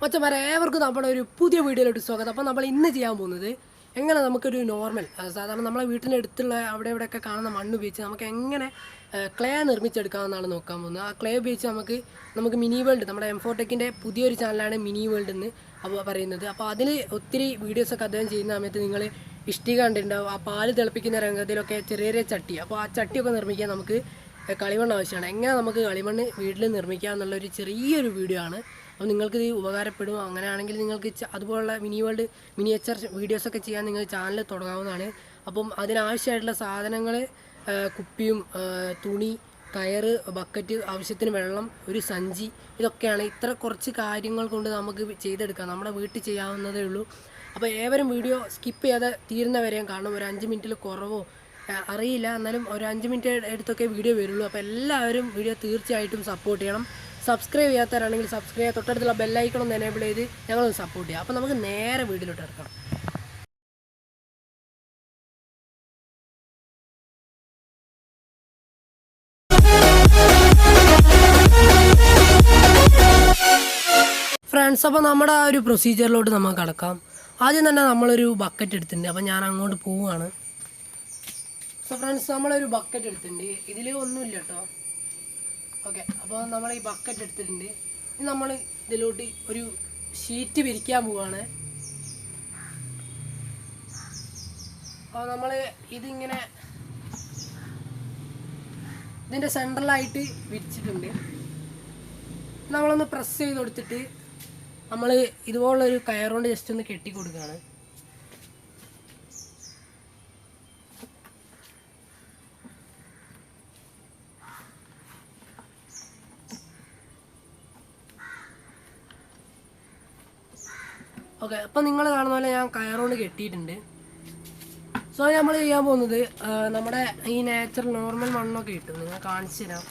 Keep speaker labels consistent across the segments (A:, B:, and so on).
A: മച്ചന്മാരെ ഏവർക്കും നമ്മുടെ ഒരു പുതിയ വീഡിയോയിലോട്ട് സ്വാഗതം. അപ്പോൾ നമ്മൾ ഇന്ന് ചെയ്യാൻ പോകുന്നത് എങ്ങനെ നമുക്കൊരു നോർമൽ സാധാരണ നമ്മളെ വീട്ടിൻ്റെ അടുത്തുള്ള അവിടെ ഇവിടെയൊക്കെ കാണുന്ന മണ്ണ് ഉപയോഗിച്ച് നമുക്ക് എങ്ങനെ ക്ലേ നിർമ്മിച്ചെടുക്കാമെന്നാണ് നോക്കാൻ പോകുന്നത്. ആ ക്ലേ ഉപയോഗിച്ച് നമുക്ക് മിനി വേൾഡ്, നമ്മുടെ M4Techൻ്റെ പുതിയൊരു ചാനലാണ് മിനി വേൾഡ് എന്ന് പറയുന്നത്. അപ്പോൾ അതിൽ ഒത്തിരി വീഡിയോസൊക്കെ അദ്ദേഹം ചെയ്യുന്ന സമയത്ത് നിങ്ങൾ ഇഷ്ടിക കണ്ടിട്ടുണ്ടാവും. ആ പാല് തിളപ്പിക്കുന്ന രംഗത്തിലൊക്കെ ചെറിയ ചെറിയ ചട്ടി, അപ്പോൾ ആ ചട്ടിയൊക്കെ നിർമ്മിക്കാൻ നമുക്ക് കളിമണ്ണ് ആവശ്യമാണ്. എങ്ങനെ നമുക്ക് കളിമണ്ണ് വീട്ടിൽ നിർമ്മിക്കുക എന്നുള്ളൊരു ചെറിയൊരു വീഡിയോ ആണ്. അപ്പോൾ നിങ്ങൾക്കിത് ഉപകാരപ്പെടും. അങ്ങനെയാണെങ്കിൽ നിങ്ങൾക്ക് അതുപോലുള്ള മിനി വേൾഡ് മിനിയേച്ചർ വീഡിയോസൊക്കെ ചെയ്യാൻ നിങ്ങൾ ചാനൽ തുടങ്ങാവുന്നതാണ്. അപ്പം അതിനാവശ്യമായിട്ടുള്ള സാധനങ്ങൾ കുപ്പിയും തുണി, കയറ്, ബക്കറ്റ്, ആവശ്യത്തിന് വെള്ളം, ഒരു സഞ്ചി, ഇതൊക്കെയാണ്. ഇത്ര കുറച്ച് കാര്യങ്ങൾ കൊണ്ട് നമുക്ക് ചെയ്തെടുക്കാം. നമ്മുടെ വീട്ടിൽ ചെയ്യാവുന്നതേ ഉള്ളൂ. അപ്പോൾ ഏവരും വീഡിയോ സ്കിപ്പ് ചെയ്യാതെ തീരുന്നവരെയും കാണും. ഒരു 5 മിനിറ്റിൽ കുറവോ അറിയില്ല, എന്നാലും ഒരു 5 മിനിറ്റ് എടുത്തൊക്കെ വീഡിയോ വരുള്ളൂ. അപ്പോൾ എല്ലാവരും വീഡിയോ തീർച്ചയായിട്ടും സപ്പോർട്ട് ചെയ്യണം. സബ്സ്ക്രൈബ് ചെയ്യാത്തവരാണെങ്കിൽ സബ്സ്ക്രൈബ് ചെയ്യുക, തൊട്ടടുത്തുള്ള ബെല്ലൈക്കണം ഒന്ന് എനേബിൾ ചെയ്ത് ഞങ്ങളൊന്ന് സപ്പോർട്ട് ചെയ്യുക. അപ്പോൾ നമുക്ക് നേരെ വീഡിയോയിലോട്ട് ഇറക്കാം. ഫ്രണ്ട്സ്, അപ്പോൾ നമ്മുടെ ആ ഒരു പ്രൊസീജിയറിലോട്ട് നമുക്ക് കടക്കാം. ആദ്യം തന്നെ നമ്മളൊരു ബക്കറ്റ് എടുത്തിട്ടുണ്ട്. അപ്പോൾ ഞാൻ അങ്ങോട്ട് പോവുകയാണ്. സോ ഫ്രണ്ട്സ്, നമ്മളൊരു ബക്കറ്റ് എടുത്തിട്ടുണ്ട്. ഇതിൽ ഒന്നുമില്ല കേട്ടോ. ഓക്കെ, അപ്പോൾ നമ്മൾ ഈ ബക്കറ്റ് എടുത്തിട്ടുണ്ട്. ഇനി നമ്മൾ ഇതിലോട്ട് ഒരു ഷീറ്റ് വിരിക്കാൻ പോവുകയാണ്. അപ്പോൾ നമ്മൾ ഇതിങ്ങനെ ഇതിൻ്റെ സെൻട്രലായിട്ട് വിരിച്ചിട്ടുണ്ട്. നമ്മളൊന്ന് പ്രസ് ചെയ്ത് കൊടുത്തിട്ട് നമ്മൾ ഇതുപോലുള്ളൊരു കയറുകൊണ്ട് ജസ്റ്റ് ഒന്ന് കെട്ടി കൊടുക്കുകയാണ്. ഓക്കെ, അപ്പം നിങ്ങൾ കാണുന്ന പോലെ ഞാൻ കയറുകൊണ്ട് കെട്ടിയിട്ടുണ്ട്. സോ നമ്മൾ ചെയ്യാൻ പോകുന്നത് നമ്മുടെ ഈ നാച്ചുറൽ നോർമൽ മണ്ണൊക്കെ കിട്ടും. നിങ്ങൾ കാണിച്ചു തരാം.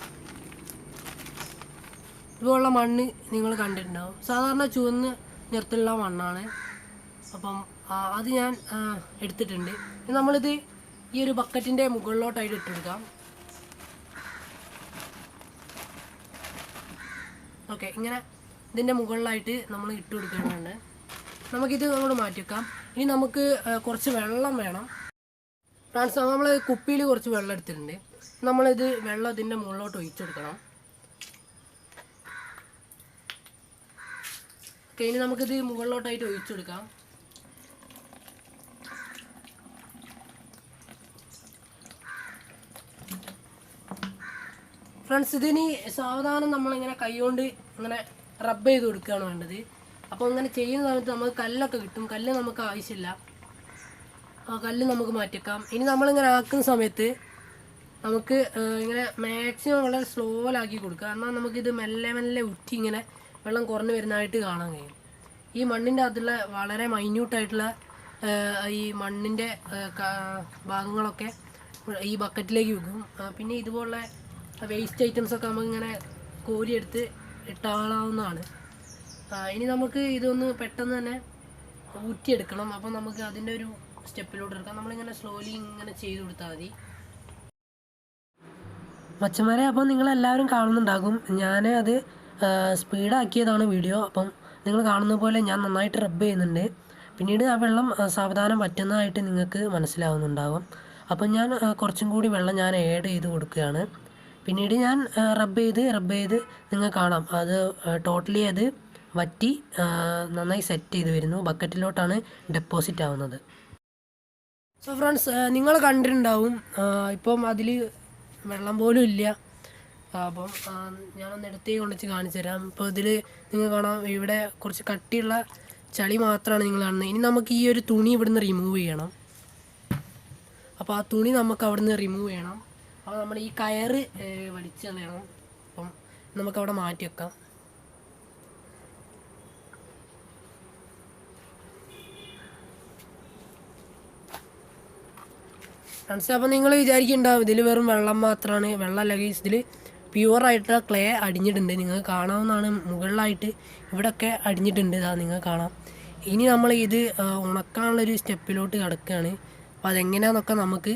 A: ഇതുപോലുള്ള മണ്ണ് നിങ്ങൾ കണ്ടിട്ടുണ്ടാവും. സാധാരണ ചുവന്ന നിറത്തിലുള്ള മണ്ണാണ്. അപ്പം അത് ഞാൻ എടുത്തിട്ടുണ്ട്. നമ്മളിത് ഈ ഒരു ബക്കറ്റിൻ്റെ മുകളിലോട്ടായിട്ട് ഇട്ടെടുക്കാം. ഓക്കെ, ഇങ്ങനെ ഇതിൻ്റെ മുകളിലായിട്ട് നമ്മൾ ഇട്ട് കൊടുക്കേണ്ടതുണ്ട്. നമുക്കിത് അങ്ങോട്ട് മാറ്റി വെക്കാം. ഇനി നമുക്ക് കുറച്ച് വെള്ളം വേണം. ഫ്രണ്ട്സ്, നമ്മൾ കുപ്പിയിൽ കുറച്ച് വെള്ളം എടുത്തിട്ടുണ്ട്. നമ്മളിത് വെള്ളം ഇതിൻ്റെ മുകളിലോട്ട് ഒഴിച്ചെടുക്കണം. ഓക്കെ, ഇനി നമുക്കിത് മുകളിലോട്ടായിട്ട് ഒഴിച്ചെടുക്കാം. ഫ്രണ്ട്സ്, ഇതിന് സാവധാനം നമ്മളിങ്ങനെ കൈകൊണ്ട് ഇങ്ങനെ റബ്ബ് ചെയ്ത് കൊടുക്കുകയാണ് വേണ്ടത്. അപ്പോൾ ഇങ്ങനെ ചെയ്യുന്ന സമയത്ത് നമുക്ക് കല്ലൊക്കെ കിട്ടും. കല്ല് നമുക്ക് ആവശ്യമില്ല. ആ കല്ല് നമുക്ക് മാറ്റിക്കാം. ഇനി നമ്മളിങ്ങനെ ആക്കുന്ന സമയത്ത് നമുക്ക് ഇങ്ങനെ മാക്സിമം വളരെ സ്ലോയിലാക്കി കൊടുക്കുക. എന്നാൽ നമുക്കിത് മെല്ലെ മെല്ലെ ഉറ്റി ഇങ്ങനെ വെള്ളം കുറഞ്ഞു വരുന്നതായിട്ട് കാണാൻ കഴിയും. ഈ മണ്ണിൻ്റെ അകത്തുള്ള വളരെ മൈന്യൂട്ടായിട്ടുള്ള ഈ മണ്ണിൻ്റെ ഭാഗങ്ങളൊക്കെ ഈ ബക്കറ്റിലേക്ക് വെക്കും. പിന്നെ ഇതുപോലുള്ള വേസ്റ്റ് ഐറ്റംസൊക്കെ നമുക്കിങ്ങനെ കോരിയെടുത്ത് ഇട്ടാളാവുന്നതാണ്. ഇനി നമുക്ക് ഇതൊന്ന് പെട്ടെന്ന് തന്നെ ഊറ്റിയെടുക്കണം. അപ്പം നമുക്ക് അതിൻ്റെ ഒരു സ്റ്റെപ്പിലോട്ട് എടുക്കാം. നമ്മളിങ്ങനെ സ്ലോലി ഇങ്ങനെ ചെയ്ത് കൊടുത്താൽ മതി. മച്ചന്മാരെ, അപ്പം നിങ്ങളെല്ലാവരും കാണുന്നുണ്ടാകും. ഞാൻ അത് സ്പീഡാക്കിയതാണ് വീഡിയോ. അപ്പം നിങ്ങൾ കാണുന്ന പോലെ ഞാൻ നന്നായിട്ട് റബ്ബ് ചെയ്യുന്നുണ്ട്. പിന്നീട് ആ വെള്ളം സാവധാനം വറ്റുന്നതായിട്ട് നിങ്ങൾക്ക് മനസ്സിലാവുന്നുണ്ടാകും. അപ്പം ഞാൻ കുറച്ചും കൂടി വെള്ളം ഞാൻ ആഡ് ചെയ്ത് കൊടുക്കുകയാണ്. പിന്നീട് ഞാൻ റബ്ബ് ചെയ്ത് നിങ്ങൾക്ക് കാണാം അത് ടോട്ടലി അത് വറ്റി നന്നായി സെറ്റ് ചെയ്ത് വരുന്നു. ബക്കറ്റിലോട്ടാണ് ഡെപ്പോസിറ്റ് ആവുന്നത്. സോ ഫ്രണ്ട്സ്, നിങ്ങൾ കണ്ടിട്ടുണ്ടാവും ഇപ്പം അതിൽ വെള്ളം പോലും ഇല്ല. അപ്പം ഞാനൊന്ന് എടുത്തേക്ക് കൊണ്ടുവച്ച് കാണിച്ചു തരാം. ഇപ്പോൾ ഇതിൽ നിങ്ങൾ കാണാം, ഇവിടെ കുറച്ച് കട്ടിയുള്ള ചളി മാത്രമാണ് നിങ്ങൾ കാണുന്നത്. ഇനി നമുക്ക് ഈ ഒരു തുണി ഇവിടുന്ന് റിമൂവ് ചെയ്യണം. അപ്പോൾ ആ തുണി നമുക്ക് അവിടുന്ന് റിമൂവ് ചെയ്യണം. അപ്പോൾ നമ്മൾ ഈ കയറ് വലിച്ചു കളയണം. അപ്പം നമുക്കവിടെ മാറ്റി വെക്കാം. ഫ്രണ്ട്സ്, അപ്പോൾ നിങ്ങൾ വിചാരിക്കുന്നുണ്ടാവും ഇതിൽ വെറും വെള്ളം മാത്രമാണ്. വെള്ളമല്ല ഗൈസ്, ഇതിൽ പ്യുവറായിട്ടുള്ള ക്ലേ അടിഞ്ഞിട്ടുണ്ട്. നിങ്ങൾക്ക് കാണാവുന്നതാണ്. മുകളിലായിട്ട് ഇവിടെയൊക്കെ അടിഞ്ഞിട്ടുണ്ട്. ഇതാ നിങ്ങൾക്ക് കാണാം. ഇനി നമ്മൾ ഇത് ഉണക്കാനുള്ളൊരു സ്റ്റെപ്പിലോട്ട് കിടക്കുകയാണ്. അപ്പോൾ അതെങ്ങനെയാണെന്നൊക്കെ നമുക്ക്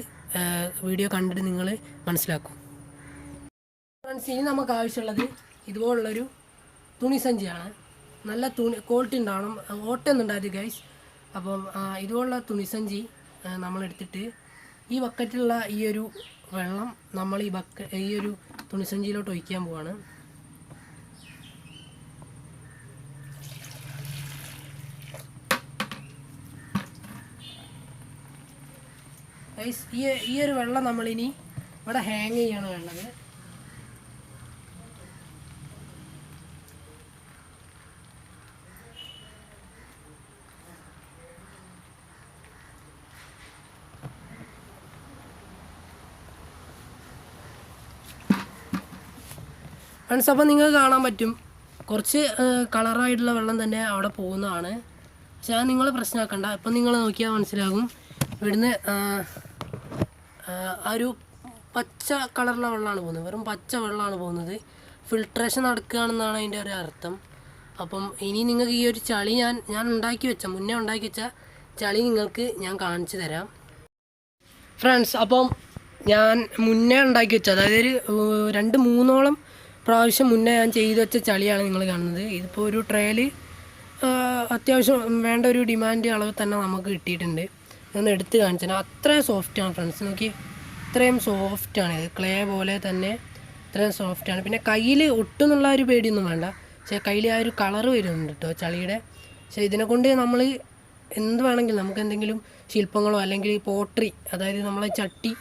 A: വീഡിയോ കണ്ടിട്ട് നിങ്ങൾ മനസ്സിലാക്കും. ഫ്രണ്ട്സ്, ഇനി നമുക്ക് ആവശ്യമുള്ളത് ഇതുപോലുള്ളൊരു തുണി സഞ്ചിയാണ്. നല്ല തുണി ക്വാളിറ്റി ഉണ്ടാവണം, ഓട്ടൊന്നും ഉണ്ടായത് ഗൈസ്. അപ്പം ഇതുപോലുള്ള തുണിസഞ്ചി നമ്മളെടുത്തിട്ട് ഈ ബക്കറ്റിലുള്ള ഈ ഒരു വെള്ളം നമ്മൾ ഈ ഒരു തുണിസഞ്ചിയിലോട്ട് ഒഴിക്കാൻ പോവാണ്. ഗൈസ് ഈ ഒരു വെള്ളം നമ്മളിനി ഇവിടെ ഹാങ് ചെയ്യാണ് വേണ്ടത്. ഫ്രണ്ട്സ്, അപ്പോൾ നിങ്ങൾക്ക് കാണാൻ പറ്റും കുറച്ച് കളറായിട്ടുള്ള വെള്ളം തന്നെ അവിടെ പോകുന്നതാണ്. പക്ഷെ അത് നിങ്ങൾ പ്രശ്നമാക്കണ്ട. ഇപ്പം നിങ്ങൾ നോക്കിയാൽ മനസ്സിലാകും ഇവിടുന്ന് ആ ഒരു പച്ച കളറിലുള്ള വെള്ളമാണ് പോകുന്നത്, വെറും പച്ച വെള്ളമാണ് പോകുന്നത്. ഫിൽട്രേഷൻ നടക്കുകയാണെന്നാണ് അതിൻ്റെ ഒരു അർത്ഥം. അപ്പം ഇനി നിങ്ങൾക്ക് ഈ ഒരു ചളി ഞാൻ മുന്നേ ഉണ്ടാക്കി വെച്ച ചളി നിങ്ങൾക്ക് ഞാൻ കാണിച്ചു തരാം ഫ്രണ്ട്സ്. അപ്പം ഞാൻ മുന്നേ ഉണ്ടാക്കി വെച്ച, അതായത് ഒരു 2-3 പ്രാവശ്യം മുന്നേ ഞാൻ ചെയ്തു വെച്ച ചളിയാണ് നിങ്ങൾ കാണുന്നത്. ഇതിപ്പോൾ ഒരു ട്രേയിൽ അത്യാവശ്യം വേണ്ട ഒരു ഡിമാൻഡ് അളവ് തന്നെ നമുക്ക് കിട്ടിയിട്ടുണ്ട്. ഇതൊന്ന് എടുത്ത് കാണിച്ചാൽ അത്രയും സോഫ്റ്റാണ് ഫ്രണ്ട്സ്. നോക്കി, ഇത്രയും സോഫ്റ്റാണ്. ഇത് ക്ലേ പോലെ തന്നെ ഇത്രയും സോഫ്റ്റാണ്. പിന്നെ കയ്യിൽ ഒട്ടുന്നുള്ള ഒരു പേടിയൊന്നും വേണ്ട. പക്ഷേ കയ്യിൽ ആ ഒരു കളറ് വരുന്നുണ്ട് കേട്ടോ ചളിയുടെ. പക്ഷേ ഇതിനെക്കൊണ്ട് നമ്മൾ എന്ത് വേണമെങ്കിലും, നമുക്ക് എന്തെങ്കിലും ശില്പങ്ങളോ അല്ലെങ്കിൽ പോട്രി, അതായത് നമ്മളെ ചട്ടി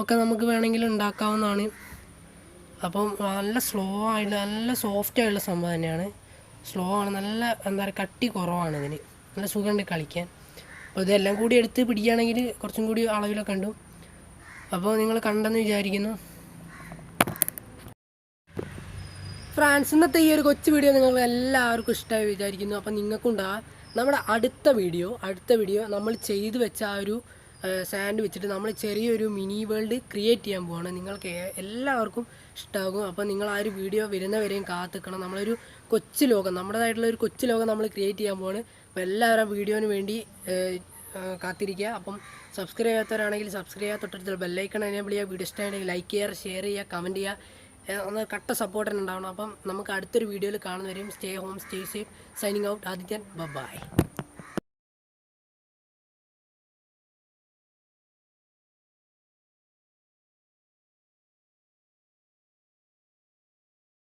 A: ഒക്കെ നമുക്ക് വേണമെങ്കിൽ ഉണ്ടാക്കാവുന്നതാണ്. അപ്പം നല്ല സ്ലോ ആയിട്ടുള്ള നല്ല സോഫ്റ്റ് ആയിട്ടുള്ള സംഭവം തന്നെയാണ്. സ്ലോ ആണ്, നല്ല എന്താ പറയുക, കട്ടി കുറവാണ് ഇതിന്. നല്ല സുഖമുണ്ട് കളിക്കാൻ. അപ്പോൾ ഇതെല്ലാം കൂടി എടുത്ത് പിടിക്കുകയാണെങ്കിൽ കുറച്ചും കൂടി അളവിലൊക്കെ ഉണ്ട്. അപ്പോൾ നിങ്ങൾ കണ്ടെന്ന് വിചാരിക്കുന്നു ഫ്രാൻസ്. ഇന്നത്തെ ഈ ഒരു കൊച്ചു വീഡിയോ നിങ്ങൾക്ക് എല്ലാവർക്കും ഇഷ്ടമായി വിചാരിക്കുന്നു. അപ്പോൾ നിങ്ങൾക്കുണ്ടാകും നമ്മുടെ അടുത്ത വീഡിയോ നമ്മൾ ചെയ്തു വെച്ച ആ ഒരു സാൻഡ് വെച്ചിട്ട് നമ്മൾ ചെറിയൊരു മിനി വേൾഡ് ക്രിയേറ്റ് ചെയ്യാൻ പോവാണ്. നിങ്ങൾക്ക് എല്ലാവർക്കും ഇഷ്ടമാകും. അപ്പോൾ നിങ്ങൾ ആ ഒരു വീഡിയോ വരുന്നവരെയും കാത്തിക്കണം. നമ്മളൊരു കൊച്ചു ലോകം, നമ്മുടേതായിട്ടുള്ള ഒരു കൊച്ചു ലോകം നമ്മൾ ക്രിയേറ്റ് ചെയ്യാൻ പോവാണ്. അപ്പോൾ എല്ലാവരും വീഡിയോന് വേണ്ടി കാത്തിരിക്കുക. അപ്പം സബ്സ്ക്രൈബ് ചെയ്യാത്തവരാണെങ്കിൽ സബ്സ്ക്രൈബ് ചെയ്യുക, തൊട്ടടുത്തുള്ള ബെല്ലൈക്കൺ എനേബിൾ ചെയ്യുക. വീഡിയോ ഇഷ്ടമാണെങ്കിൽ ലൈക്ക് ചെയ്യുക, ഷെയർ ചെയ്യുക, കമൻറ്റ് ചെയ്യുക. ഒന്ന് കട്ട സപ്പോർട്ട് തന്നെ ഉണ്ടാവണം. അപ്പം നമുക്ക് അടുത്തൊരു വീഡിയോയിൽ കാണുന്നവരെയും stay home, stay safe. Signing out, Adithyan. By.